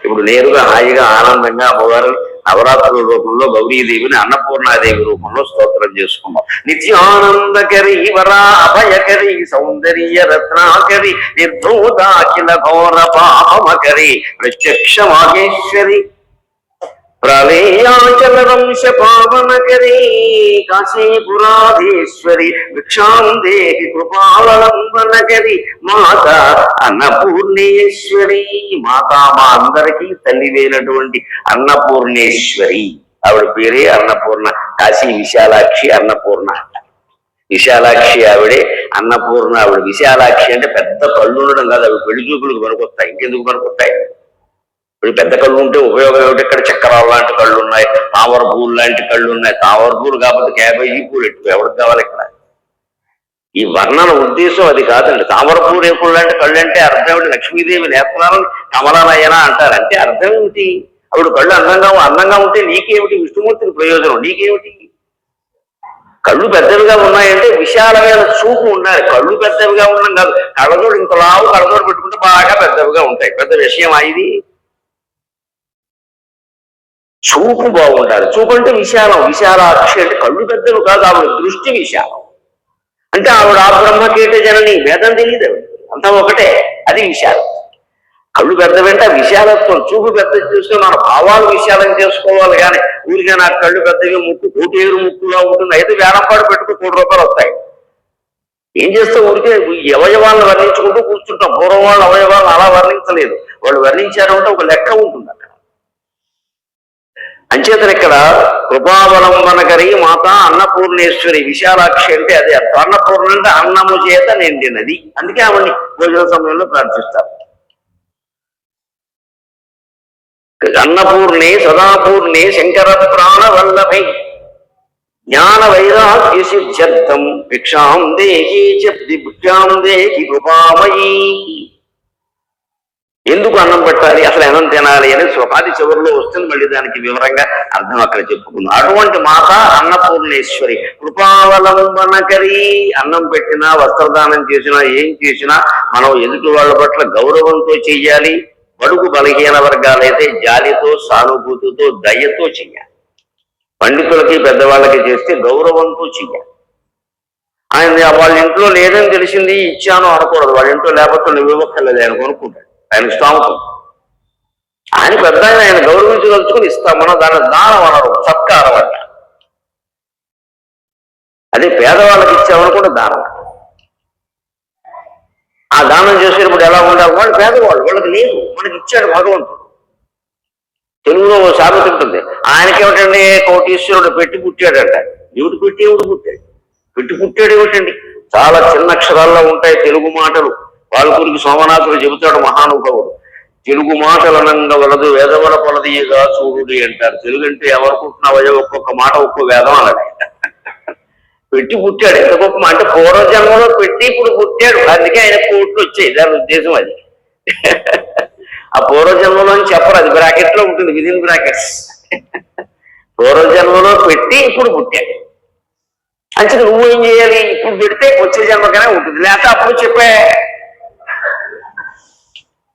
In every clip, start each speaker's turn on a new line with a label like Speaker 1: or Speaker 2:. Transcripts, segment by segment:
Speaker 1: ఇప్పుడు నేరుగా హాయిగా ఆనందంగా అమ్మవారు నవరాత్రుల రూపంలో గౌరీదేవిని అన్నపూర్ణాదేవి రూపంలో స్తోత్రం చేసుకున్నాం. నిత్యానందకరి వరా అభయకరి సౌందర్య రత్నాకరి నిర్ధూతాఖిల ఘోర పాపమకరి ప్రత్యక్ష మాహేశ్వరి ప్రళయాచల వంశ పావనకరీ కాశీపురాధీశ్వరి భిక్షాం దేహి కృపావలంబనకరి మాత అన్నపూర్ణేశ్వరి. మాతా మా అందరికీ తల్లివైనటువంటి అన్నపూర్ణేశ్వరి. ఆవిడ పేరే అన్నపూర్ణ. కాశీ విశాలాక్షి అన్నపూర్ణ. విశాలాక్షి ఆవిడే, అన్నపూర్ణ ఆవిడ. విశాలాక్షి అంటే పెద్ద కళ్ళు ఉండడం కాదు, అవి పెళ్లి చూపులకు పనికొస్తాయి. ఇంకెందుకు పనికొస్తాయి? ఇప్పుడు పెద్ద కళ్ళు ఉంటే ఉపయోగం ఏమిటి? ఇక్కడ చక్రాలు లాంటి కళ్ళు ఉన్నాయి, తామర పూలు లాంటి కళ్ళు ఉన్నాయి. తామర పూలు కాకపోతే క్యాబేజీ పూలు ఎక్కువ ఎవరికి కావాలి ఇక్కడ? ఈ వర్ణన ఉద్దేశం అది కాదండి. తామర పూలు రేపులు లాంటి కళ్ళు అంటే అర్థం ఏమిటి? లక్ష్మీదేవి నేత్రాలను కమలనయన అంటారు. అంటే అర్థం ఏమిటి? అప్పుడు కళ్ళు అందంగా ఉంటే నీకేమిటి? విష్ణుమూర్తికి ప్రయోజనం నీకేమిటి? కళ్ళు పెద్దవిగా ఉన్నాయంటే విశాలమైన చూపు ఉండాలి. కళ్ళు పెద్దవిగా ఉండడం కాదు, కళ్ళజోడు ఇంత లావు కళ్ళజోడు పెట్టుకుంటే బాగా పెద్దవిగా ఉంటాయి. పెద్ద విషయం ఇది. చూపు బాగుండాలి. చూపు అంటే విశాలం. విశాలాక్షి అంటే కళ్ళు పెద్దలు కాదు, ఆవిడ దృష్టి విశాలం. అంటే ఆవిడ ఆ బ్రహ్మకీట జనని, భేదం తెలియదు, అంతా ఒకటే. అది విశాలం. కళ్ళు పెద్దవంటే విశాలత్వం. చూపు పెద్ద చూస్తే మన భావాలు విశాలం చేసుకోవాలి కానీ ఊరిగా నాకు కళ్ళు పెద్దగా ముక్కు కోటేరు ముక్కుగా ఉంటుంది, అయితే వేలంపాడు పెట్టుకు ₹1 వస్తాయి. ఏం చేస్తే ఊరికే అవయవాలను వర్ణించుకుంటూ కూర్చుంటాం. పూర్వం వాళ్ళు అవయవాలను అలా వర్ణించలేదు. వాళ్ళు వర్ణించారు అంటే ఒక లెక్క ఉంటుంది అక్కడ. అంచేతన ఇక్కడ కృపావలంబనకరి మాత అన్నపూర్ణేశ్వరి విశాలాక్షి అంటే అదే అర్థం. అన్నపూర్ణ అంటే అన్నము చేత నిండినది. అందుకే ఆవిడ్ని భోజన సమయంలో ప్రార్థిస్తారు. అన్నపూర్ణే సదాపూర్ణే శంకర ప్రాణ వల్లభై జ్ఞాన వైరాగ్య సిద్ధ్యర్థం భిక్షాం దేహి భిక్షాం దేహి కృపామయీ. ఎందుకు అన్నం పెట్టాలి, అసలు అన్నం తినాలి అనేది శ్లోకాది చివరిలో వస్తుంది. మళ్ళీ దానికి వివరంగా అర్థం అక్కడ చెప్పుకుందాం. అటువంటి మాత అన్నపూర్ణేశ్వరి కృపావలంబనకరి. అన్నం పెట్టినా వస్త్రదానం చేసినా ఏం చేసినా మనం ఎదుటి వాళ్ళ పట్ల గౌరవంతో చెయ్యాలి. బడుగు బలహీన వర్గాలైతే జాలితో సానుభూతితో దయతో చెయ్యాలి. పండితులకి పెద్దవాళ్ళకి చేస్తే గౌరవంతో చెయ్యాలి. ఆయన వాళ్ళ ఇంట్లో లేదని తెలిసింది ఇచ్చాను అనకూడదు. వాళ్ళ ఇంట్లో లేకపోతే నువ్వు ఇవ్వక్కర్లేదు ఆయన కొనుక్కుంటాడు. ఆయన స్థామతం. ఆయన పెద్ద ఆయన గౌరవించదలుచుకుని ఇస్తాం. మనం దాని దానం అనరు, సత్కారం అంట. అదే పేదవాళ్ళకి ఇచ్చామనుకుంటే దానం. ఆ దానం చేసేటప్పుడు ఎలా ఉండాలి? వాళ్ళు పేదవాళ్ళు, వాళ్ళకి లేదు, మనకి ఇచ్చాడు భగవంతుడు. తెలుగులో ఓ సామెత ఉంటుంది, ఆయనకేమిటండి కోటీశ్వరుడు పెట్టి పుట్టాడంట. ఎవడు పెట్టి ఎవడు పుట్టాడు? పెట్టి పుట్టాడు ఏమిటండి? చాలా చిన్న అక్షరాల్లో ఉంటాయి తెలుగు మాటలు. వాళ్ళకురికి సోమనాథుడు చెబుతాడు మహానుభావుడు. తెలుగు మాటలు అనంగా వలదు వేదవల కొలదిగా చూడుడి అంటారు. తెలుగు అంటే ఎవరుకుంటున్నావో ఒక్కొక్క మాట ఒక్కో వేదం అన్నది. పెట్టి పుట్టాడు. ఎంత గొప్ప అంటే పూర్వజన్మలో పెట్టి ఇప్పుడు పుట్టాడు. అందుకే ఆయన కోట్లు వచ్చాయి. దాని ఉద్దేశం అది. ఆ పూర్వజన్మలో చెప్పరు, అది బ్రాకెట్ లో ఉంటుంది, విదిన్ బ్రాకెట్స్. పూర్వజన్మలో పెట్టి ఇప్పుడు పుట్టాడు. అంటే నువ్వు ఏం చేయాలి? ఇప్పుడు పెడితే వచ్చే జన్మకనే ఉంటుంది, లేకపోతే అప్పుడు చెప్పే.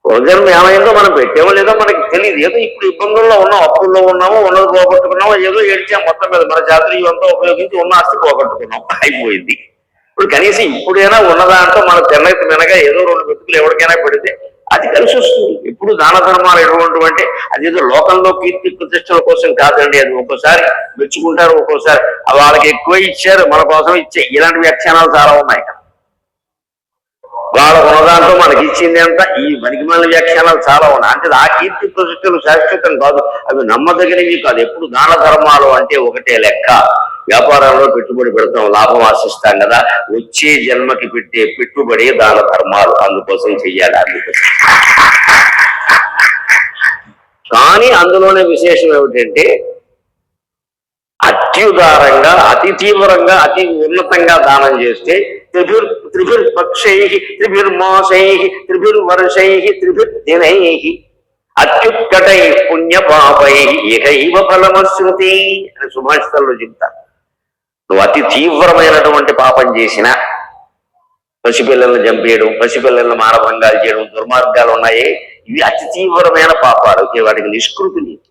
Speaker 1: పూర్వజన్మ ఏమైందో మనం పెట్టేమో లేదో మనకి తెలియదు. ఏదో ఇప్పుడు ఇబ్బందుల్లో ఉన్నాం, అప్పుల్లో ఉన్నామో, ఉన్నది పోగొట్టుకున్నామో, ఏదో ఏడ్చాం. మొత్తం మీద మన చాతుర్యం అంతా ఉపయోగించి ఉన్న ఆస్తి పోగొట్టుకున్నాం, అయిపోయింది. ఇప్పుడు కనీసం ఇప్పుడైనా ఉన్నదాంతో మన తెల్లకి మినగా ఏదో 2 బతుకులు ఎవరికైనా పెడితే అది కలిసి వస్తుంది. ఇప్పుడు దాన ధర్మాలు ఎటువంటి అదేదో లోకంలో కీర్తి ప్రతిష్టల కోసం కాదండి. అది ఒక్కోసారి మెచ్చుకుంటారు, ఒక్కోసారి వాళ్ళకి ఎక్కువ ఇచ్చారు, మన కోసం ఇచ్చే ఇలాంటి వ్యాఖ్యానాలు చాలా ఉన్నాయి. వాళ్ళ ఉన్నదాంతో మనకి ఇచ్చింది అంతా ఈ మనికిమాల వ్యాఖ్యానాలు చాలా ఉన్నాయి. అంటే ఆ కీర్తి ప్రతిష్టలు శాశ్వతం కాదు, అవి నమ్మదగినవి కాదు. ఎప్పుడు దాన ధర్మాలు అంటే ఒకటే లెక్క. వ్యాపారంలో పెట్టుబడి పెడతాం, లాభం ఆశిస్తాం కదా, వచ్చే జన్మకి పెట్టే పెట్టుబడి దాన ధర్మాలు. అందుకోసం చెయ్యాలి. అందుకోసం కానీ అందులోనే విశేషం ఏమిటంటే అత్యుదారంగా, అతి తీవ్రంగా, అతి ఉన్నతంగా దానం చేస్తే త్రిభిర్పక్షై త్రిభిర్మాసై త్రిభిర్వర్షై త్రిభిర్దినై అత్యుత్కటై పుణ్యపాపై ఏకైవ ఫలమశ్రుతి అని సుభాషితంలో చెప్తారు. నువ్వు అతి తీవ్రమైనటువంటి పాపం చేసినా, పసిపిల్లలను చంపేయడం, పసిపిల్లలను మానభంగాలు చేయడం, దుర్మార్గాలు ఉన్నాయి. ఇవి అతి తీవ్రమైన పాపాలు. వాటికి నిష్కృతి లేదు.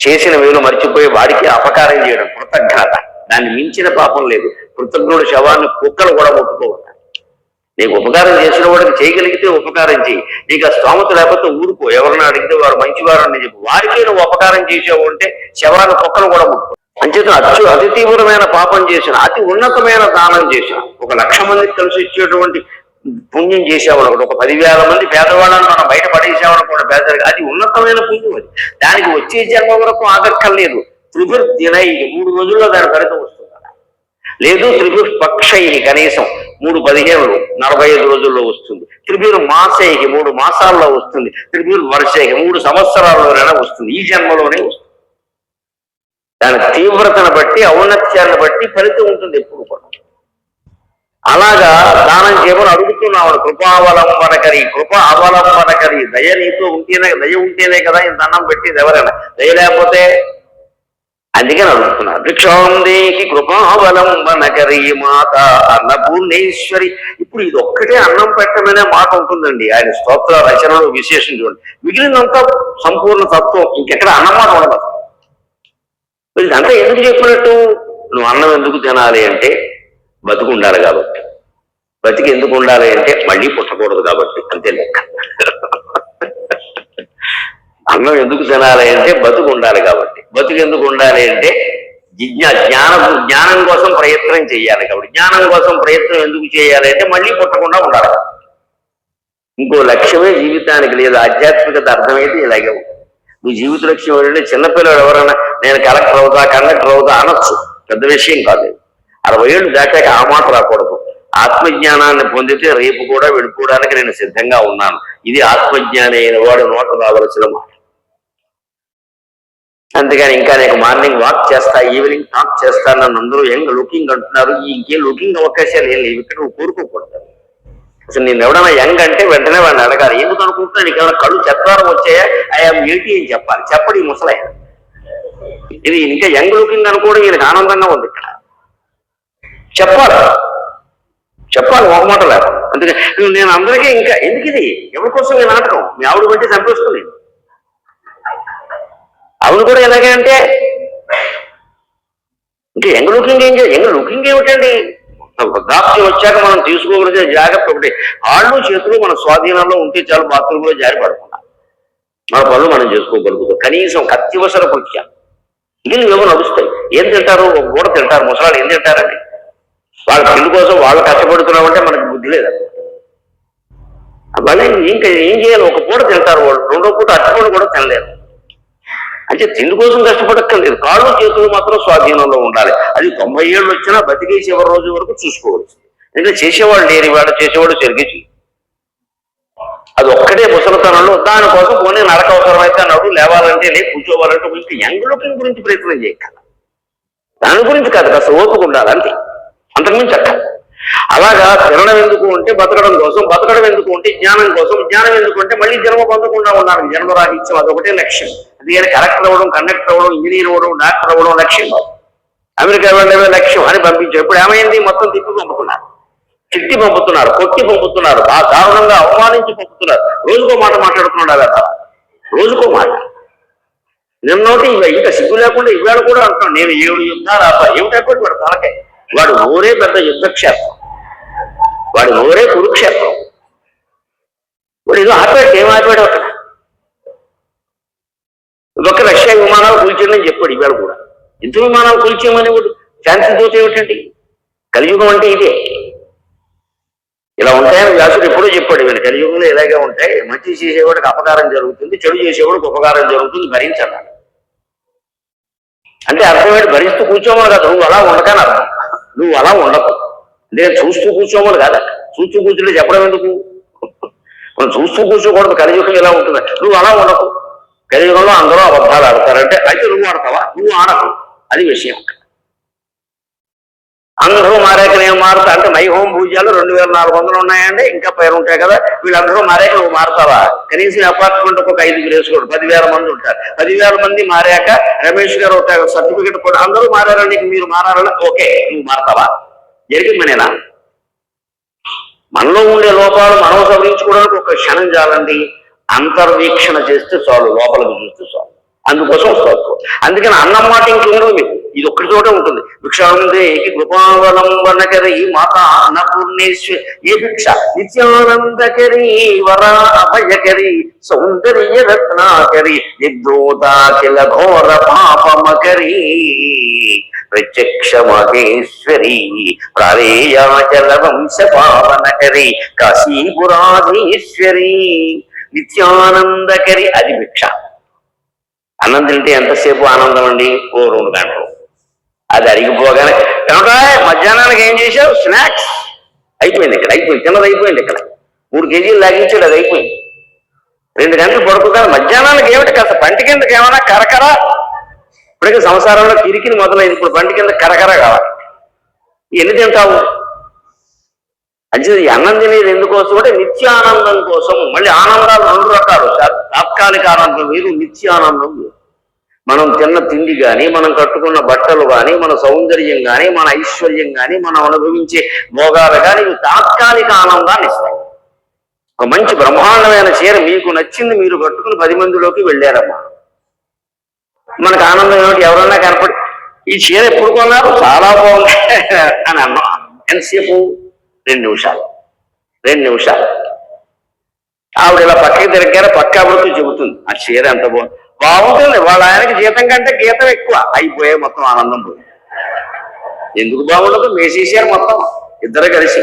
Speaker 1: చేసిన వేలు మర్చిపోయి వాడికి అపకారం చేయడం కృతజ్ఞత. దాన్ని మించిన పాపం లేదు. కృతజ్ఞుడు శవాన్ని కుక్కలు కూడా ముట్టుకోవాలి. నీకు ఉపకారం చేసిన వాడికి చేయగలిగితే ఉపకారం చేయి. నీకు ఆ స్తోమత లేకపోతే ఊరుకో. ఎవరన్నా అడిగితే వారు మంచివారు అని చెప్పి వారికే నువ్వు ఉపకారం చేసావు అంటే శవాన్ని కుక్కలు కూడా ముట్టుకో. అంచేత అతి తీవ్రమైన పాపం చేసిన, అతి ఉన్నతమైన దానం చేసిన, 1,00,000 మందికి కలిసి ఇచ్చేటువంటి పుణ్యం చేసేవాడు ఒకటి, 10,000 మంది పేదవాళ్ళని మనం బయట పడేసేవాడు కూడా పేదరికి, అది ఉన్నతమైన పుణ్యం. అది దానికి వచ్చే జన్మ వరకు ఆగక్కర్లేదు. త్రిభిర్దినై 3 రోజుల్లో దాని ఫలితం వస్తుంది. లేదు త్రిభిర్పక్షై కనీసం 3 15 45 రోజుల్లో వస్తుంది. త్రిభిర్మాసై 3 మాసాల్లో వస్తుంది. త్రిభిర్వర్షై 3 సంవత్సరాల్లోనైనా వస్తుంది. ఈ జన్మలోనే వస్తుంది. దాని తీవ్రతను బట్టి, ఔన్నత్యాన్ని బట్టి ఫలితం ఉంటుంది ఎప్పుడు కూడా. అలాగా దానం చేయమని అడుగుతున్నావు. కృపావలంబనకరి, కృప అవలంబనకరి, దయ నీతో ఉంటేనే కదా ఇంత అన్నం పెట్టేది ఎవరైనా. దయ లేకపోతే అందుకని అడుగుతున్నారు. భిక్షాందేహి కృపావలంబనకరి మాత అన్నపూర్ణేశ్వరి. ఇప్పుడు ఇది ఒక్కటే అన్నం పెట్టమనే మాట ఉంటుందండి ఆయన స్తోత్ర రచనలో. విశేషం చూడండి, మిగిలినంతా సంపూర్ణ తత్వం. ఇంకెక్కడ అన్నమాట ఉండదు. ఇదంతా ఎందుకు చెప్పినట్టు? నువ్వు అన్నం ఎందుకు తినాలి అంటే బతుకు ఉండాలి కాబట్టి. బతికి ఎందుకు ఉండాలి అంటే మళ్ళీ పుట్టకూడదు కాబట్టి. అంతే లెక్క. అన్నం ఎందుకు తినాలి అంటే బతుకు ఉండాలి కాబట్టి. బతుకు ఎందుకు ఉండాలి అంటే జ్ఞానం కోసం ప్రయత్నం చేయాలి కాబట్టి. జ్ఞానం కోసం ప్రయత్నం ఎందుకు చేయాలి అంటే మళ్ళీ పుట్టకుండా ఉండాలి. ఇంకో లక్ష్యమే జీవితానికి లేదు. ఆధ్యాత్మికత అర్థమైతే ఇలాగే ఉంటుంది. మీ జీవిత లక్ష్యం ఏంటంటే, చిన్నపిల్లలు ఎవరైనా నేను కలెక్టర్ అవుతా, కండక్టర్ అవుతా అనొచ్చు, పెద్ద విషయం కాదు. 60 ఏళ్ళు దాటాక ఆ మాట రాకూడదు. ఆత్మజ్ఞానాన్ని పొందితే రేపు కూడా వెళ్ళిపోవడానికి నేను సిద్ధంగా ఉన్నాను. ఇది ఆత్మజ్ఞాని అయిన వాడు నోట రావలసిన మాట. అంతేగాని ఇంకా నేను మార్నింగ్ వాక్ చేస్తా, ఈవినింగ్ టాక్ చేస్తాను నన్ను అందరూ యంగ్ లుకింగ్ అంటున్నారు. ఇంకేం లుకింగ్ అవకాశాలు ఏం లేవు. ఇక్కడ నువ్వు కోరుకోకూడదు. అసలు నేను ఎవడన్నా యంగ్ అంటే వెంటనే వాడిని అడగాలి, ఎందుకు అనుకుంటున్నా నీకు ఏమైనా కళ్ళు చెప్తారో వచ్చాయా, ఐఎమ్ 80 అని చెప్పాలి. చెప్పడు ఈ ముసలయ్య. ఇది ఇంకా యంగ్ లుకింగ్ అనుకోవడం ఈయనకు ఆనందంగా ఉంది. ఇక్కడ చెప్పాలి మొహమాట లేదు. అందుకే నేను అందరికీ ఇంకా ఎందుకు ఇది ఎవరి కోసం ఈ నాటకం? మీ ఆవిడ బట్టి చంపేస్తుంది. ఆవిడ కూడా ఎలాగే అంటే ఇంకా యంగ్ లుకింగ్ ఏమిటండి? వృద్ధాప్యం వచ్చాక మనం తీసుకోగలిగే జాగ్రత్త ఒకటి, కాళ్ళు చేతులు మన స్వాధీనంలో ఉంటే చాలు. బాత్రూంలో జారి పడకుండా మన పనులు మనం చేసుకోగలుగుతాం. కనీసం అత్యవసర కృత్యం ఇల్లు ఏమో నడుస్తాయి. ఏం తింటారు? ఒక పూట తింటారు. ముసలాళ్ళు ఏం తింటారండి? వాళ్ళ తిండి కోసం వాళ్ళు కష్టపడుతున్నామంటే మనకి బుద్ధి లేదు. మళ్ళీ ఇంకా ఏం చేయాలి? ఒక పూట తింటారు వాళ్ళు, 2వ పూట అట్టుపూట కూడా తినలేరు. అంటే తిండి కోసం కష్టపడక్కర్లేదు. కాళ్ళు చేతులు మాత్రం స్వాధీనంలో ఉండాలి. అది 90 ఏళ్ళు వచ్చినా బతికే చివరి రోజు వరకు చూసుకోవచ్చు. ఎందుకంటే చేసేవాళ్ళు లేని వాడు చేసేవాడు సరిగ్గా అది ఒక్కటే ముసలితనంలో. దానికోసం పోనీ నడక అవసరమైతే అన్నాడు, లేవాలంటే లే, కూర్చోవాలంటే ఇంకా యంగ్ లుకింగ్ గురించి ప్రయత్నం చేయగల. దాని గురించి కాదు, కాస్త ఓపిక ఉండాలి అంతే, అంతకుమించి అక్క. అలాగా తినడం ఎందుకు అంటే బతకడం కోసం, బతకడం ఎందుకు అంటే జ్ఞానం కోసం, జ్ఞానం ఎందుకు అంటే మళ్ళీ జన్మ పొందకుండా ఉండాలి. జన్మరాహిత్యం అదొకటే లక్ష్యం. అందుకని కలెక్టర్ అవ్వడం, కండక్టర్ అవ్వడం, ఇంజనీర్ అవ్వడం, డాక్టర్ అవ్వడం లక్ష్యం కాదు. అమెరికా వెళ్ళడమే లక్ష్యం అని పంపించారు. ఇప్పుడు ఏమైంది? మొత్తం తిప్పి పంపుతున్నారు, చిట్టి పంపుతున్నారు, కొట్టి పంపుతున్నారు, బాగా దారుణంగా అవమానించి పంపుతున్నారు. రోజుకో మాట మాట్లాడుతున్నాడు కదా, రోజుకో మాట. నిన్నోటి ఇంకా సిగ్గు లేకుండా ఇవాళ కూడా అంటున్నాడు, నేను 7 యుద్ధాలు ఆపా. ఏమిటైపోయి వాడు తలకాయ. వాడు ఊరే పెద్ద యుద్ధక్షేత్రం, వాడి ఊరే కురుక్షేత్రం. వాడు ఏదో ఆపాడు. ఏం ఆపాడు? అక్కడ ఒక రష్యా విమానాలు కూల్చేయని చెప్పాడు. ఇవాళ కూడా యుద్ధ విమానాలు కూల్చేయమని వాడు ఛాన్సెస్ పోతే ఏమిటండి? కలియుగం అంటే ఇదే. ఇలా ఉంటాయని వ్యాసుడు ఎప్పుడో చెప్పాడు. వీళ్ళు కలియుగంలో ఇలాగే ఉంటాయి. మంచి చేసేవాడికి అపకారం జరుగుతుంది, చెడు చేసేవాడికి ఉపకారం జరుగుతుంది, భరించాలి. అంటే అర్థమేంటి? భరిస్తూ కూర్చోమని కదా, నువ్వు అలా ఉండకని అర్థం. నువ్వు అలా ఉండకు, నేను చూస్తూ కూర్చోమని కాదు. చూస్తూ కూర్చుంటే చెప్పడం ఎందుకు? మనం చూస్తూ కూర్చోకూడదు. కలియుగం ఇలా ఉంటుంది. నువ్వు అలా ఉండకు. కలియుగంలో అందరూ అబద్ధాలు ఆడతారంటే అయితే నువ్వు ఆడతావా? నువ్వు ఆడకు. అది విషయం. అందరూ మారాక నేను మారుతా అంటే మై హోమ్ పూజలు 2400 ఉన్నాయండి, ఇంకా పేరు ఉంటాయి కదా. వీళ్ళందరూ మారాక నువ్వు మారుతావా? కనీసం అపార్ట్మెంట్ ఒక 5 వేసుకోడు, 10,000 మంది ఉంటారు. 10,000 మంది మారాక రమేష్ గారు ఒక సర్టిఫికెట్ కూడా అందరూ మారారండి, మీరు మారారని ఓకే, నువ్వు మారుతావా? జరిగిందనేనా? మనలో ఉండే లోపాలు మనం సవరించుకోవడానికి ఒక క్షణం చాలండి. అంతర్వీక్షణ చేస్తే చాలు, లోపలికి చూస్తే చాలు. అందుకోసం స్తోత్రం. అందుకని అన్నం మాట ఇంకేముండదు మీకు, ఇది ఒక్కటి చోటే ఉంటుంది. భిక్షాందే కృపావలంబనకరి మాతా అన్నపూర్ణేశ్వరి, ఏ భిక్ష నిత్యానందకరి వర అభయకరి సౌందర్య రత్నాకరి నిర్దోతాఖిల ఘోర పాపమకరి ప్రత్యక్ష మహేశ్వరి ప్రాళేయాచల వంశ పావనకరి కాశీపురాధీశ్వరి నిత్యానందకరి. అది భిక్ష. అన్నం తింటే ఎంతసేపు ఆనందం అండి? ఓ 2 గంటలు. అది అడిగిపోగానే కనుక మధ్యాహ్నానికి ఏం చేశావు? స్నాక్స్ అయిపోయింది. ఇక్కడ అయిపోయింది, తిన్నది అయిపోయింది. ఇక్కడ 3 కేజీలు లాగించాడు, అది అయిపోయింది. 2 గంటలు పడుకుంటాను. మధ్యాహ్నానికి ఏమిటి కాస్త పంటి కిందకి ఏమైనా కరకర. ఇప్పటికీ సంసారంలో కిరికిని మొదలైంది, ఇప్పుడు పంటి కింద కరకర కావాలి. ఎన్ని తింటావు? అంటే ఈ అన్నం తినేది ఎందుకోసం అంటే నిత్యానందం కోసం. మళ్ళీ ఆనందాలు 2 రకాలు, తాత్కాలిక ఆనందం వేరు, నిత్యానందం వేరు. మనం తిన్న తిండి కానీ, మనం కట్టుకున్న బట్టలు కానీ, మన సౌందర్యం కానీ, మన ఐశ్వర్యం కానీ, మనం అనుభవించే భోగాలు కానీ ఇవి తాత్కాలిక ఆనందాన్ని ఇస్తాయి. ఒక మంచి బ్రహ్మాండమైన చీర మీకు నచ్చింది, మీరు కట్టుకుని 10 మందిలోకి వెళ్ళారమ్మా. మనకు ఆనందం ఏమిటి? ఎవరన్నా కనపడి ఈ చీర ఎప్పుడు కొన్నారు? చాలా బాగుంది అని అన్నాం. ఎంతసేపు? 2 నిమిషాలు. 2 నిమిషాలు. ఆవిడ ఇలా పక్కకి తిరిగారు, పక్క ఆవిడతో చెబుతుంది ఆ చీర ఎంత బాగుంటుంది. వాళ్ళ ఆయనకి జీతం కంటే గీతం ఎక్కువ. అయిపోయే మొత్తం ఆనందం పోయింది. ఎందుకు బాగుండదు? మేసేసారు మొత్తం ఇద్దరు కలిసి.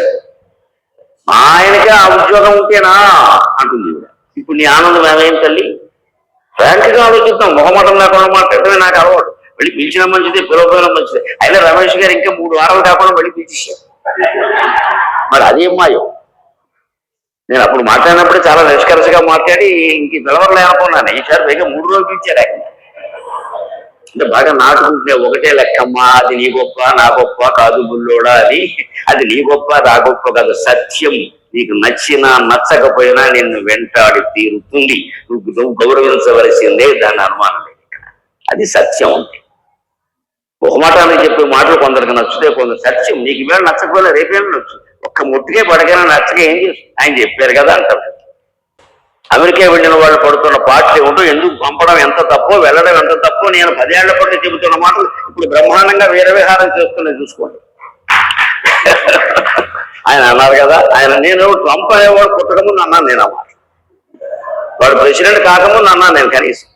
Speaker 1: ఆయనకి ఆ ఉద్యోగం ఉంటేనా అంటుంది. ఇప్పుడు నీ ఆనందం ఏమైంది తల్లి? ఫ్రాంక్గా ఆలోచిద్దాం. మొహమాటం లేకుండా మాట్లాడటమే నాకు అలవాటు. వెళ్ళి పిలిచిన మంచిది, పిలవపోయినా మంచిది. అయినా రమేష్ గారు ఇంకా 3 వారాలు కాకుండా వెళ్ళి పిలిచేశారు. మరి అదేం మాయం. నేను అప్పుడు మాట్లాడినప్పుడు చాలా నిష్కర్షగా మాట్లాడి ఇంక పిలవలేనుకున్నాను. ఈసారి పైగా 3 రోజులు పిలిచాడు ఆయన. అంటే బాగా నాటుకుంటే ఒకటే లెక్కమ్మా, అది నీ గొప్ప నా గొప్ప కాదు బుల్లోడా, అది నీ గొప్ప నా గొప్ప కాదు, సత్యం. నీకు నచ్చినా నచ్చకపోయినా నిన్ను వెంటాడి తీరుతుంది. నువ్వు గౌరవించవలసిందే, దాన్ని అనుమానం లేదు. అది సత్యం. అంటే బహుమాటానికి చెప్పే మాటలు కొందరికి నచ్చుతే కొందరు సత్యం. నీకు ఇవాళ నచ్చకపోయినా రేపేళ్ళు నచ్చు. ఒక్క ముట్టికే పడకైనా నచ్చక ఏం చేస్తుంది? ఆయన చెప్పారు కదా అంటారు. అమెరికా వెళ్ళిన వాళ్ళు పడుతున్న పాటలు ఏమిటో, ఎందుకు పంపడం ఎంత తప్పో, వెళ్ళడం ఎంత తప్పో, నేను 10 ఏళ్ల పాటు చెబుతున్న మాటలు ఇప్పుడు బ్రహ్మాండంగా వీరవిహారం చేస్తున్నా చూసుకోండి. ఆయన అన్నారు కదా, ఆయన నేను ట్రంప్ అనేవాడు పుట్టకముందు అన్నాను నేను అన్నమాట. వాడు ప్రెసిడెంట్ కాకముందు అన్నాను నేను. కనీసం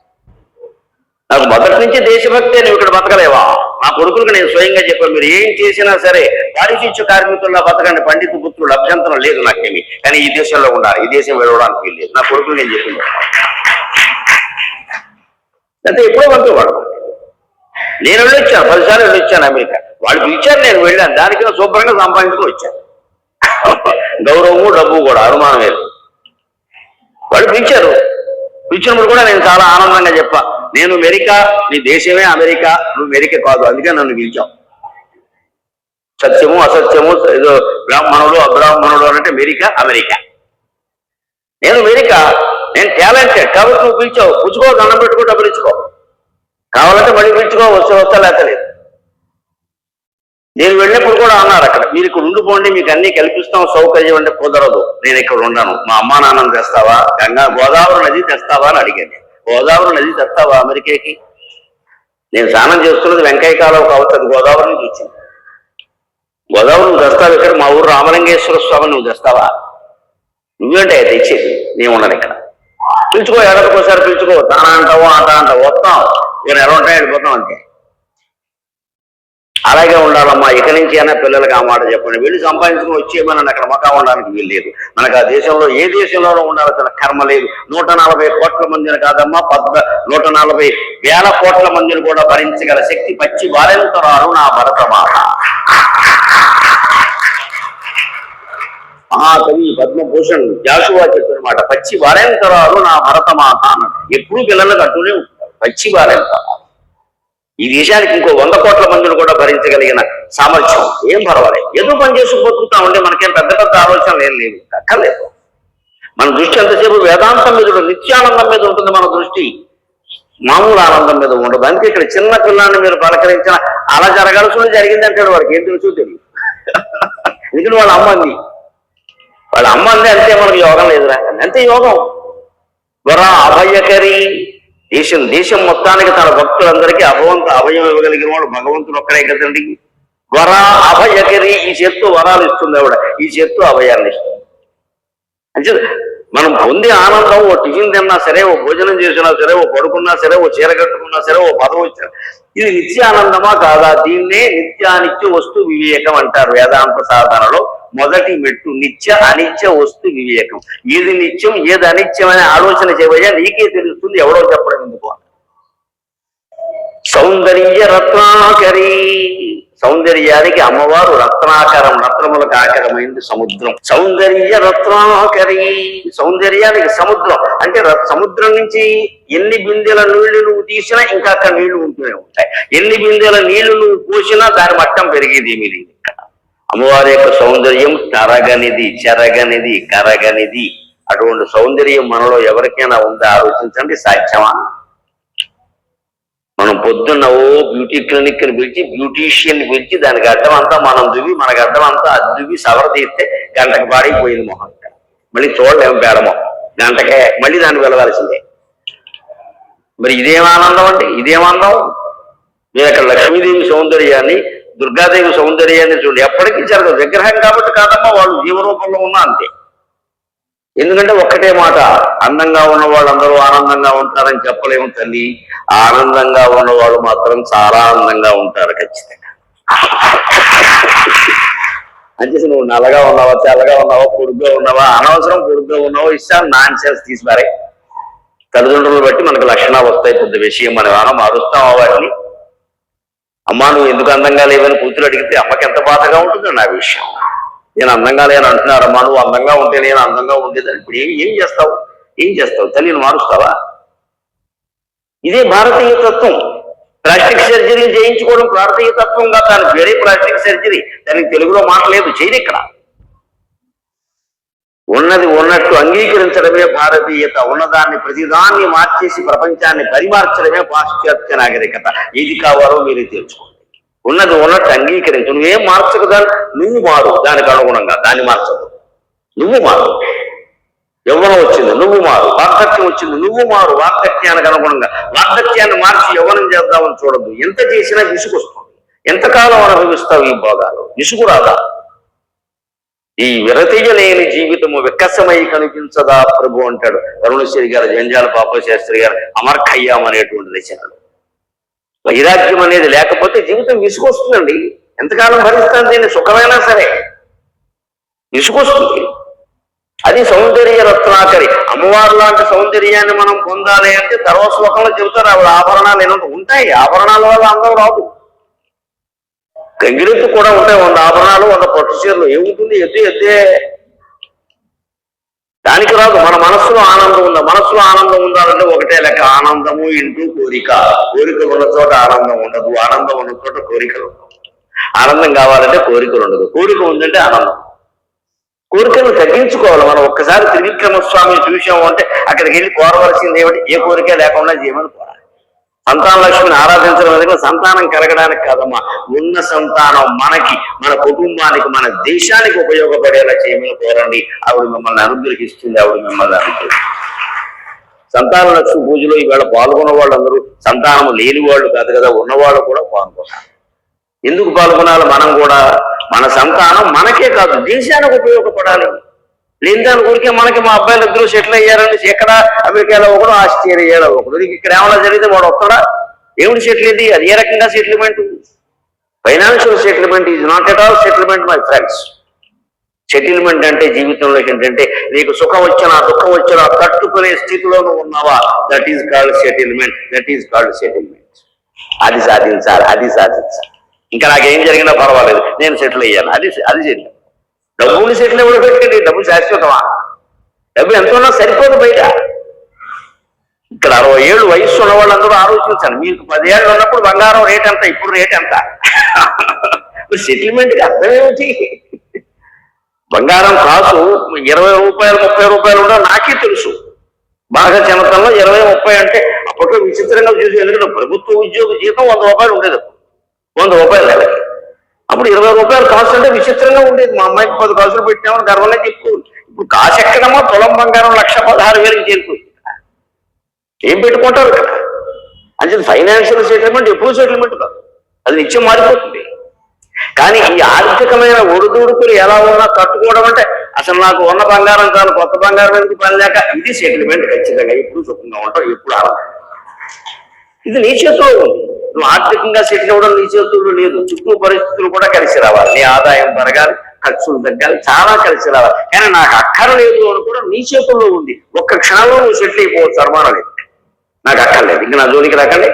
Speaker 1: నాకు మొదటి నుంచి దేశభక్తి, నువ్వు ఇక్కడ బతకలేవా? నా కొడుకులకు నేను స్వయంగా చెప్పాను, మీరు ఏం చేసినా సరే పారిశుద్ధ్య కార్మికుల్లో బతకండి, పండిత పుత్రులు అభ్యంతరం లేదు నాకేమి, కానీ ఈ దేశంలో ఉండాలి, ఈ దేశం వెళ్ళడానికి వీల్లేదు. నా కొడుకులు నేను చెప్పింది. అంటే ఎప్పుడో పంపేవాడు. నేను వెళ్ళొచ్చాను, 10 సార్లు వెళ్ళొచ్చాను అమెరికా. వాళ్ళు పిలిచారు, నేను వెళ్ళాను. దానికి శుభ్రంగా సంపాదించుకుని వచ్చాను. గౌరవము డబ్బు కూడా అనుమానం లేదు. వాళ్ళు పిలిచారు. పిలిచినప్పుడు కూడా నేను చాలా ఆనందంగా చెప్పా, నేను అమెరికా, నీ దేశమే అమెరికా, నువ్వు అమెరికా కాదు, అందుకే నన్ను పిలిచావు. సత్యము అసత్యము, ఏదో బ్రాహ్మణుడు అబ్రాహ్మణుడు అంటే అమెరికా అమెరికా. నేను అమెరికా, నేను టాలెంటెడ్ కాబట్టి నువ్వు పిలిచావు. పుచ్చుకో, దండం పెట్టుకో, డబ్బులు ఇచ్చుకో. కావాలంటే మళ్ళీ పిలుచుకో, వస్తా లేతలేదు. నేను వెళ్ళినప్పుడు కూడా అన్నారు అక్కడ, మీరు ఇక్కడ ఉండిపోండి, మీకు అన్ని కల్పిస్తాం సౌకర్యం. అంటే కుదరదు, నేను ఇక్కడ ఉండను. మా అమ్మా నాన్నను తెస్తావా? గోదావరి నది తెస్తావా అని అడిగాను. గోదావరి నది తెస్తావా అమెరికాకి? నేను స్నానం చేస్తున్నది వెంకయ్య కాలువ కావచ్చు, అది గోదావరి నుంచి వచ్చింది. గోదావరి నువ్వు తెస్తావు ఇక్కడ? మా ఊరు రామలింగేశ్వర స్వామి నువ్వు తెస్తావా? నువ్వేంటే తెచ్చేది? నేను ఉండను ఇక్కడ. పిలుచుకో, ఏడాదికోసారి పిలుచుకో. తానా అంటావు, ఆట అంటావు, వస్తాం, నేను ఎలా ఉంటాయి వెళ్ళిపోతాం అంతే. అలాగే ఉండాలమ్మా. ఇక నుంచి అయినా పిల్లలకి ఆ మాట చెప్పండి. వెళ్ళి సంపాదించుకుని వచ్చేయమని అక్కడ మకా ఉండడానికి వీల్లేదు. మనకు ఆ దేశంలో ఏ దేశంలోనూ ఉండాల్సిన కర్మ లేదు. 140 కోట్ల మందిని కాదమ్మా, 140 వేల కోట్ల మందిని కూడా భరించగల శక్తి పచ్చి బాలెంతరాలు నా భరతమాత. ఆ కవి పద్మభూషణ్ జాషువా చెప్పినమాట, పచ్చి బాలెంతరాలు నా భరతమాత అన్నది. ఎప్పుడు పిల్లలకు అంటూనే ఉంటారు, పచ్చి బాలెంతరాలు. ఈ దేశానికి ఇంకో 100 కోట్ల మందిని కూడా భరించగలిగిన సామర్థ్యం. ఏం పర్వాలేదు, ఏదో పని చేసుకు బతుకుతా ఉంటే మనకేం పెద్ద పెద్ద ఆలోచనలు ఏం లేవు, అక్కర్లేదు. మన దృష్టి ఎంతసేపు వేదాంతం మీద, నిత్యానందం మీద ఉంటుంది. మన దృష్టి మామూలు ఆనందం మీద ఉండదు. అందుకే ఇక్కడ చిన్న పిల్లాన్ని మీరు పలకరించిన అలా జరగాల్సిన జరిగిందంటాడు, వాడికి ఏం తెలుసో తెలియదు. ఎందుకంటే వాళ్ళ అమ్మ అంది అంతే, మనకు యోగం లేదురా అంతే. యోగం వర అభయకరి, దేశం మొత్తానికి తన భక్తులందరికీ అభయం ఇవ్వగలిగిన వాడు భగవంతుడు ఒక్కడే కదండి. వర అభయకరి, ఈ చేత్తో వరాలు ఇస్తుంది ఆవిడ, ఈ చేత్తో అభయాన్ని ఇస్తుంది. అంటే మనం పొందే ఆనందం ఓ టిఫిన్ తిన్నా సరే, ఓ భోజనం చేసినా సరే, ఓ పడుకున్నా సరే, ఓ చీర కట్టుకున్నా సరే, ఓ పదవి వచ్చినా, ఇది నిత్య ఆనందమా కాదా? దీన్నే నిత్యానిత్య వస్తు వివేకం అంటారు వేదాంత సాధనలో. మొదటి మెట్టు నిత్య అనిత్య వస్తు వివేకం. ఏది నిత్యం ఏది అనిత్యం అనే ఆలోచన చేయబోయా నీకే తెలుస్తుంది, ఎవడో చెప్పడం ఎందుకు. సౌందర్య రత్నాకరి, సౌందర్యానికి అమ్మవారు రత్నాకరం, రత్నములకు ఆకరమైంది సముద్రం. సౌందర్య రత్నాకరి, సౌందర్యానికి సముద్రం అంటే సముద్రం నుంచి ఎన్ని బిందెల నీళ్లు నువ్వు తీసినా ఇంకా అక్కడ నీళ్లు ఉంటూనే ఉంటాయి. ఎన్ని బిందెల నీళ్లు నువ్వు పోసినా దాని మట్టం పెరిగేది ఏమీ లేదు. అమ్మవారి యొక్క సౌందర్యం తరగనిది, చెరగనిది, కరగనిది. అటువంటి సౌందర్యం మనలో ఎవరికైనా ఉందా ఆలోచించండి. సాధ్యమా? మనం పొద్దున్న బ్యూటీ క్లినిక్ ని పిలిచి, బ్యూటీషియన్ ని పిలిచి దానికి అడ్డం అంతా మనం దువ్వి, మనకు అడ్డం అంతా అద్దువి సవర తీస్తే గంటకు పాడిపోయింది మొహం. మళ్ళీ చూడలేము పేడమో, గంటకే మళ్ళీ దాన్ని వెళ్ళవలసిందే. మరి ఇదేం ఆనందం అండి, ఇదేమానందం. మీరు అక్కడ లక్ష్మీదేవి సౌందర్యాన్ని, దుర్గాదేవి సౌందర్యాన్ని చూడండి, ఎప్పటికీ జరగదు. విగ్రహం కాబట్టి కాదమ్మా, వాళ్ళు జీవరూపంలో ఉన్నా అంతే. ఎందుకంటే ఒక్కటే మాట, అందంగా ఉన్న వాళ్ళందరూ ఆనందంగా ఉంటారని చెప్పలేము తల్లి. ఆనందంగా ఉన్నవాళ్ళు మాత్రం చాలా ఆనందంగా ఉంటారు ఖచ్చితంగా. అంటే నువ్వు నల్లగా ఉన్నావా, తెల్లగా ఉన్నావా, పొడుగ్గా ఉన్నావా, అనవసరం పొడుగ్గా ఉన్నావా, ఇష్టాలు నాన్ సెన్స్ తీసిపారే. తల్లిదండ్రులు బట్టి మనకు లక్షణాలు వస్తాయి, పెద్ద విషయం. మనం ఏమైనా మారుస్తామా వాటిని? అమ్మా నువ్వు ఎందుకు అందంగా లేవని కూతురు అడిగితే అమ్మకి ఎంత బాధగా ఉంటుందో నా విషయం. నేను అందంగా లేని అంటున్నారమ్మా, నువ్వు అందంగా ఉంటే నేను అందంగా ఉండేదని. ఇప్పుడు ఏం చేస్తావు తల్లిని మారుస్తావా? ఇదే భారతీయ తత్వం. ప్లాస్టిక్ సర్జరీ చేయించుకోవడం భారతీయ తత్వంగా, దాని వేరే ప్లాస్టిక్ సర్జరీ, దానికి తెలుగులో మాట లేదు, చేయదు. ఇక్కడ ఉన్నది ఉన్నట్టు అంగీకరించడమే భారతీయత. ఉన్నదాన్ని ప్రతిదాన్ని మార్చేసి ప్రపంచాన్ని పరిమార్చడమే పాశ్చాత్య నాగరికత. ఏది కావాలో మీరే తెలుసుకోండి. ఉన్నది ఉన్నట్టు అంగీకరించు. నువ్వేం మార్చకదా, నువ్వు మారు. దానికి అనుగుణంగా దాన్ని మార్చదు, నువ్వు మారు. యవ్వనం వచ్చింది, నువ్వు మారు. వార్ధక్యం వచ్చింది, నువ్వు మారు. వార్ధక్యానికి అనుగుణంగా వార్ధక్యాన్ని మార్చి యవ్వనం చేద్దామని చూడద్దు. ఎంత చేసినా విసుగొస్తుంది. ఎంతకాలం అనుభవిస్తావు ఈ భోగాలు? విసుగు రాదా? ఈ విరతియ లేని జీవితము వికసమై కనిపించదా ప్రభు అంటాడు వరుణశ్రీ గారు, జంజాల పాపశాస్త్రి గారు అమర్ఖయ్యాం అనేటువంటి రచనలు. వైరాగ్యం అనేది లేకపోతే జీవితం విసుగొస్తుందండి. ఎంతకాలం భరిస్తాను దీన్ని? సుఖమైనా సరే విసుగొస్తుంది. అది సౌందర్య రత్నాకరి. అమ్మవారు లాంటి సౌందర్యాన్ని మనం పొందాలి అంటే తర్వాత శ్లోకంలో చెబుతారు ఆవిడ ఆభరణాలు ఏమంటే ఉంటాయి. ఆభరణాల వల్ల అందం రాదు. గంగిరెత్తు కూడా ఉంటాయి 100 ఆభరణాలు, 100 పట్టు చీరలు. ఏముంటుంది? ఎద్దే దానికి రాదు. మన మనస్సులో ఆనందం ఉందా? మనస్సులో ఆనందం ఉండాలంటే ఒకటే లెక్క, ఆనందము ఇంటూ కోరిక. కోరికలు ఉన్న చోట ఆనందం ఉండదు, ఆనందం ఉన్న చోట కోరికలు ఉండవు. ఆనందం కావాలంటే కోరికలు ఉండదు, కోరిక ఉందంటే ఆనందం. కోరికలు తగ్గించుకోవాలి. మనం ఒక్కసారి త్రివిక్రమస్వామిని చూసాము అంటే అక్కడికి వెళ్ళి కోరవలసింది ఏమిటి? ఏ కోరిక లేకుండా చేయమని కోరాలి. సంతాన లక్ష్మిని ఆరాధించడం అనేది సంతానం కలగడానికి కాదమ్మా, ఉన్న సంతానం మనకి, మన కుటుంబానికి, మన దేశానికి ఉపయోగపడేలా చేయమని కోరండి. ఆవిడ మిమ్మల్ని అనుగ్రహిస్తుంది, ఆవిడ మిమ్మల్ని అనుగ్రహిస్తుంది. సంతాన లక్ష్మి పూజలో ఈవేళ పాల్గొన్న వాళ్ళందరూ సంతానం లేని వాళ్ళు కాదు కదా, ఉన్నవాళ్ళు కూడా పాల్గొనాలి. ఎందుకు పాల్గొనాలి? మనం కూడా మన సంతానం మనకే కాదు దేశానికి ఉపయోగపడాలి. లేని దాని గురికే మనకి మా అబ్బాయిలు ఇద్దరు సెటిల్ అయ్యారండి, ఎక్కడ అమెరికాలో ఒకడు, ఆస్ట్రేలియాలో ఒకడు. ఇక్కడ ఏమైనా జరిగితే వాడు ఒక్కడా? ఏమిటి సెటిల్ ఇది? అది ఏ రకంగా settlement? Financial settlement is not at all settlement my friends. Settlement అంటే జీవితంలో ఏంటంటే నీకు సుఖం వచ్చినా దుఃఖం వచ్చినా తట్టుకునే స్థితిలో నువ్వు ఉన్నావా, that is called settlement. That is called settlement. అది సాధించాలి, అది సాధించాలి. ఇంకా నాకేం జరిగినా పర్వాలేదు, నేను సెటిల్ అయ్యాను, అది సెటిల్. డబ్బుని సెటిల్ ఎవరు పెట్టండి? డబ్బు శాశ్వతమా? డబ్బు ఎంత ఉన్నా సరిపోదు బయట. ఇక్కడ 60 ఏళ్ళు వయస్సు ఉన్న వాళ్ళందరూ ఆలోచించండి. మీకు 10 ఏళ్ళు ఉన్నప్పుడు బంగారం రేట్ ఎంత, ఇప్పుడు రేట్ ఎంత? సెటిల్మెంట్కి అర్థం ఏమిటి? బంగారం కాసు 20 రూపాయలు 30 రూపాయలు ఉండవు నాకే తెలుసు. బాగా చిన్నతనంలో 20, 30 అంటే అప్పట్లో విచిత్రంగా చూసి. ఎందుకంటే ప్రభుత్వ ఉద్యోగ జీతం 100 రూపాయలు ఉండేది, 100 రూపాయలు నెలకి. అప్పుడు 20 రూపాయలు కాసు అంటే విచిత్రంగా ఉండేది. మా అమ్మాయికి 10 కాసులు పెట్టామని గర్వంగా చెప్పుకోవాలి. ఇప్పుడు కాసు ఎక్కడమ్మా? తులం బంగారం 1,16,000కి చేరుకుంది. ఏం పెట్టుకుంటారు ఇక్కడ అంటే ఫైనాన్షియల్ సెటిల్మెంట్ ఎప్పుడు సెటిల్మెంట్ కాదు, అది నిత్యం మారిపోతుంది. కానీ ఈ ఆర్థికమైన ఒడిదుడుకులు ఎలా ఉన్నా తట్టుకోవడం అంటే అసలు నాకు ఉన్న బంగారం కాదు కొత్త బంగారం ఎందుకు పని లేక, ఇది సెటిల్మెంట్ ఖచ్చితంగా. ఎప్పుడు సుఖంగా ఉంటావు, ఎప్పుడు ఆనందం. ఇది నీ చేతిలో ఉంది. నువ్వు ఆర్థికంగా సెటిల్ అవ్వడం నీ చేతుల్లో లేదు. చుట్టూ పరిస్థితులు కూడా కలిసి రావాలి. నీ ఆదాయం పెరగాలి, ఖర్చులు తగ్గాలి, చాలా కలిసి రావాలి. కానీ నాకు అక్కర్లేదు అని కూడా నీ చేతుల్లో ఉంది. ఒక్క క్షణంలో నువ్వు సెటిల్ అయిపోవచ్చు, అనుమానం లేదు. నాకు అక్కర్లేదు, ఇంకా నా జోలికి రాకండి,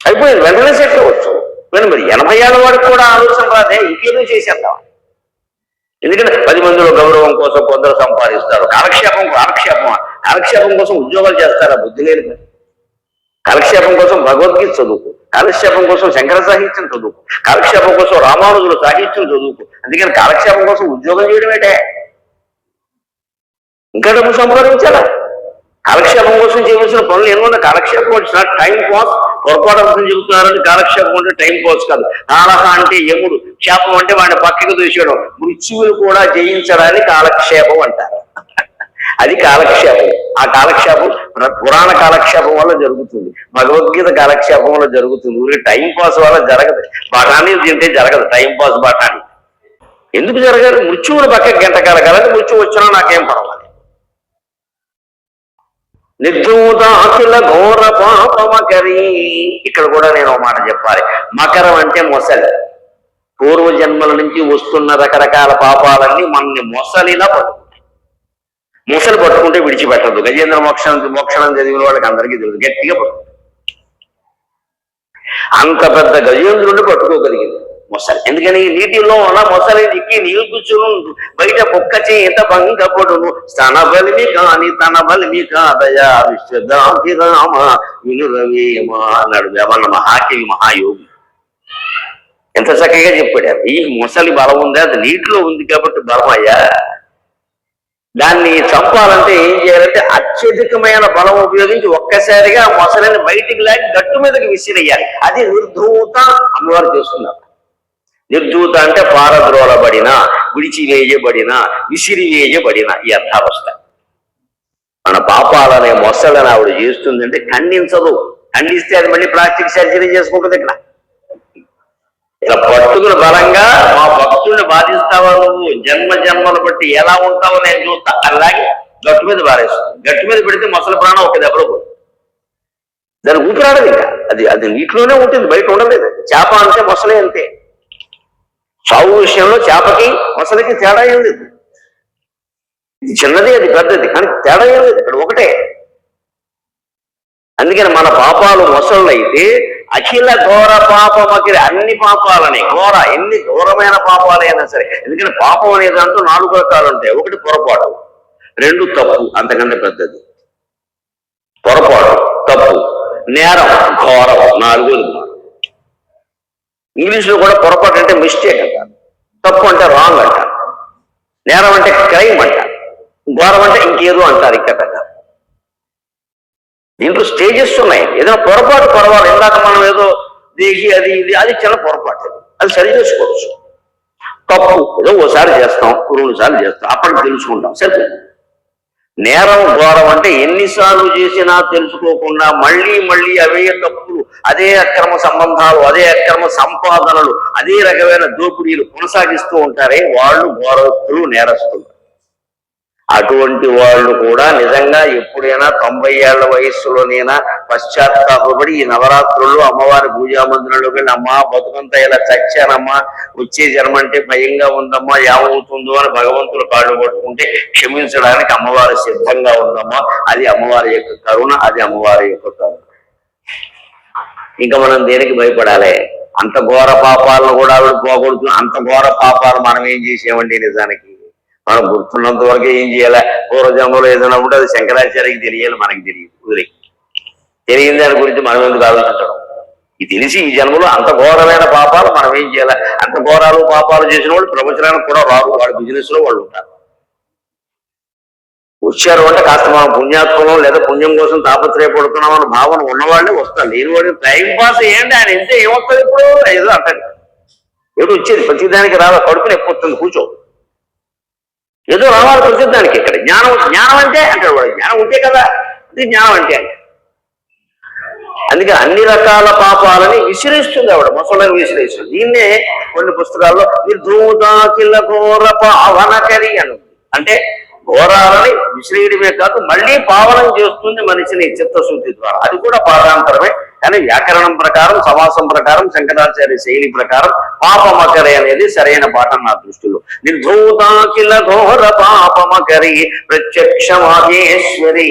Speaker 1: అయిపోయింది, వెంటనే సెటిల్ అవ్వచ్చు. మరి 80 ఏళ్ళ వాడికి కూడా ఆలోచన రాదే, ఇంకేదో చేసేద్దాం. ఎందుకంటే 10 మందిలో గౌరవం కోసం కొందరు సంపాదిస్తారు. కాలక్షేపం కోసం ఉద్యోగాలు చేస్తారా? బుద్ధి లేదు. కాలక్షేపం కోసం భగవద్గీత చదువుకు, కాలక్షేపం కోసం శంకర సాహిత్యం చదువుకు, కాలక్షేపం కోసం రామానుజుల సాహిత్యం చదువుకు. అందుకని కాలక్షేపం కోసం ఉద్యోగం చేయడం ఏంటే? ఇంకా డబ్బు సంపాదించాలా? కాలక్షేపం కోసం చేయవలసిన పనులు ఎన్నో. కాలక్షేపం వచ్చిన టైం పాస్, పొరపాటు కోసం చెబుతున్నారని కాలక్షేపం అంటే టైం పాస్ కాదు. కాలహ అంటే యముడు, క్షేపం అంటే వాడిని పక్కకు దూసేయడం. మృత్యువులు కూడా జయించడానికి కాలక్షేపం అంటారు. అది కాలక్షేపం. ఆ కాలక్షేపం పురాణ కాలక్షేపం వల్ల జరుగుతుంది, భగవద్గీత కాలక్షేపం వల్ల జరుగుతుంది. ఊరి టైం పాస్ వల్ల జరగదు. బఠానీ తింటే జరగదు టైం పాస్. బఠానీ ఎందుకు జరగాలి? మృత్యువులు పక్కకి గంట కలగాలని, మృత్యు వచ్చినా నాకేం పర్వాలేదు. నిర్ధూత అఖిల ఘోర పాపమకరీ. ఇక్కడ కూడా నేను ఒక మాట చెప్పాలి. మకరం అంటే మొసలి. పూర్వజన్మల నుంచి వస్తున్న రకరకాల పాపాలన్నీ మనల్ని మొసలిలా పట్టుకుంటాయి. మొసలు పట్టుకుంటే విడిచిపెట్టదు. గజేంద్ర మోక్షణం చదివిన వాళ్ళకి అందరికీ తెలుసు, గట్టిగా పట్టుకుంటుంది. అంత పెద్ద గజేంద్రుడిని పట్టుకోగలిగింది మొసలి. ఎందుకని? నీటిలో ఉన్న మొసలి దిక్కి నీళ్ళు కూర్చును, బయట కుక్క చేత భంగపడును, స్తన బలిమి కాని తన బలిమి కాదయా విశ్వదాభిరామ వినురవేమ అన్నాడు వేమన్న మహాకవి, మహాయోగి. ఎంత చక్కగా చెప్పాడు. ఈ మొసలి బలం ఉంది, అది నీటిలో ఉంది కాబట్టి బలమయ్యా. దాన్ని చంపాలంటే ఏం చేయాలంటే అత్యధికమైన బలం ఉపయోగించి ఒక్కసారిగా మొసలిని బయటికి లాగి గట్టు మీదకి విసిరేయాలి. అది నిర్ధూత అమ్మవారు చేస్తున్నారు. నిర్ధూత అంటే పారద్రోలబడిన, విడిచివేయబడిన, విసిరివేయబడిన ఈ అర్థాలు వస్తాయి. మన పాపాలనే మొసలని ఆవిడ చేస్తుందంటే ఖండించదు. ఖండిస్తే అది మళ్ళీ ప్లాస్టిక్ సర్జరీ చేసుకుంటుంది. ఇక్కడ ఇలా పట్టుకుని బలంగా మా భక్తుడిని బాధిస్తావా నువ్వు, జన్మలు బట్టి ఎలా ఉంటావో నేను చూస్తా, అలాగే గట్టు మీద బారేస్తుంది. గట్టు మీద పెడితే మొసలి ప్రాణం ఒక దెబ్బలో పోతుంది. దాని ఊపిరాడదు ఇంకా. అది నీటిలోనే ఉంటుంది, బయట ఉండలేదు. చేప అంటే మొసలే అంతే. సాగు విషయంలో చేపకి మొసలికి తేడా ఏం లేదు. ఇది చిన్నది, అది పెద్దది, కానీ తేడా ఏం లేదు. ఇక్కడ ఒకటే. అందుకని మన పాపాలు మొసళ్ళు అయితే అఖిల ఘోర పాపమకిరి, అన్ని పాపాలని ఘోర, ఎన్ని ఘోరమైన పాపాలైనా సరే. ఎందుకంటే పాపం అనే దాంట్లో 4 రకాలు ఉంటాయి. ఒకటి పొరపాటు, 2 తప్పు, అంతకంటే పెద్దది. పొరపాటు, తప్పు, నేరం, ఘోరం, 4ది. ఇంగ్లీష్లో కూడా పొరపాటు అంటే మిస్టేక్ అంటారు, తప్పు అంటే రాంగ్ అంటారు, నేరం అంటే క్రైమ్ అంటారు, ఘోరం అంటే ఇంకేదో అంటారు. ఇక్కడ దీంట్లో స్టేజెస్ ఉన్నాయి. ఏదైనా పొరపాటు పర్వాలేదు. ఇందాక మనం ఏదో దేశీ అది చిన్న పొరపాటు, అది సరి చేసుకోవచ్చు. తప్పు ఏదో ఓసారి చేస్తాం, 2 సార్లు చేస్తాం, అప్పటికి తెలుసుకుంటాం, సరే. నేరం, ఘోరం అంటే ఎన్నిసార్లు చేసినా తెలుసుకోకుండా మళ్ళీ అవే తప్పులు, అదే అక్రమ సంబంధాలు, అదే అక్రమ సంపాదనలు, అదే రకమైన దోపిడీలు కొనసాగిస్తూ ఉంటారే వాళ్ళు ఘోరస్తులు, నేరస్తులు. అటువంటి వాళ్ళు కూడా నిజంగా ఎప్పుడైనా 90 ఏళ్ల వయస్సులోనైనా పశ్చాత్తాపడి ఈ నవరాత్రుల్లో అమ్మవారి పూజా మందిరంలోకి వెళ్ళి, అమ్మా బతుకంతా ఇలా చచ్చానమ్మా, వచ్చే జన్మ అంటే భయంగా ఉందమ్మా, ఏమవుతుందో అని భగవంతుడు కాళ్ళు పట్టుకుంటే క్షమించడానికి అమ్మవారి సిద్ధంగా ఉందమ్మా. అది అమ్మవారి యొక్క కరుణ, అది అమ్మవారి యొక్క కరుణ. ఇంకా మనం దేనికి భయపడాలి? అంత ఘోర పాపాలను కూడా ఆవిడ పోగొడుతూ, అంత ఘోర పాపాలు మనం ఏం చేసామండి? నిజానికి మనం గుర్తున్నంత వరకు ఏం చేయాలి? పూర్వజన్మలో ఏదైనా ఉంటే అది శంకరాచార్యకి తెలియాలి, మనకి తెలియదు. వదిలే తెలియని దాని గురించి మనం ఎందుకు ఆలోచించడం? ఇది తెలిసి ఈ జన్మలో అంత ఘోరమైన పాపాలు మనం ఏం చేయాలి? అంత ఘోరాలు పాపాలు చేసిన వాళ్ళు ప్రవచనానికి కూడా రారు, వాళ్ళ బిజినెస్ లో వాళ్ళు ఉంటారు. వచ్చారు అంటే కాస్త మనం పుణ్యాత్మం లేదా పుణ్యం కోసం తాపత్రయపడుతున్నాం అన్న భావన ఉన్నవాళ్ళే వస్తారు. లేని వాడిని టైం పాస్ ఏంటి, ఆయన ఎంత ఏమొస్తుంది ఇప్పుడు ఏదో అంటాడు. ఏదో వచ్చేది ప్రతిదానికి రాదా, కడుపుని ఎప్పొస్తుంది, కూర్చో, ఏదో రావాలి ప్రతిదానికి. ఇక్కడ జ్ఞానం అంటే అంటాడు వాడు. జ్ఞానం ఉంటే కదా ఇది జ్ఞానం అంటే. అందుకే అన్ని రకాల పాపాలని విసిరిస్తుంది ఆవిడ, ముసలను విసిరేస్తుంది. దీన్నే కొన్ని పుస్తకాల్లో నిర్ధూతాకిల ఘోర పావనకరి అని, అంటే ఘోరాలని విసిరేయడమే కాదు మళ్ళీ పావనం చేస్తుంది మనిషిని చిత్తశుద్ధి ద్వారా. అది కూడా పాఠాంతరమే, కానీ వ్యాకరణం ప్రకారం, సమాసం ప్రకారం, శంకరాచార్య శైలి ప్రకారం పాపమకరి అనేది సరైన పాఠం నా దృష్టిలో. నిర్ధూతాకిల ఘోర పాపమకరి ప్రత్యక్ష మాహేశ్వరి.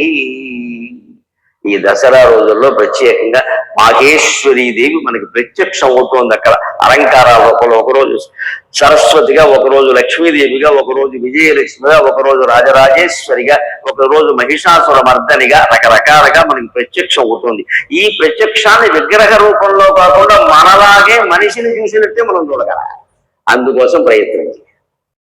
Speaker 1: ఈ దసరా రోజుల్లో ప్రత్యేకంగా మాహేశ్వరీ దేవి మనకి ప్రత్యక్షం అవుతోంది అక్కడ అలంకారాల రూపంలో. ఒకరోజు సరస్వతిగా, ఒకరోజు లక్ష్మీదేవిగా, ఒకరోజు విజయలక్ష్మిగా, ఒకరోజు రాజరాజేశ్వరిగా, ఒకరోజు మహిషాసుర మర్దనిగా, రకరకాలుగా మనకి ప్రత్యక్షం అవుతుంది. ఈ ప్రత్యక్షాన్ని విగ్రహ రూపంలో కాకుండా మనలాగే మనిషిని చూసినట్టే మనం చూడగల. అందుకోసం ప్రయత్నం చేయాలి.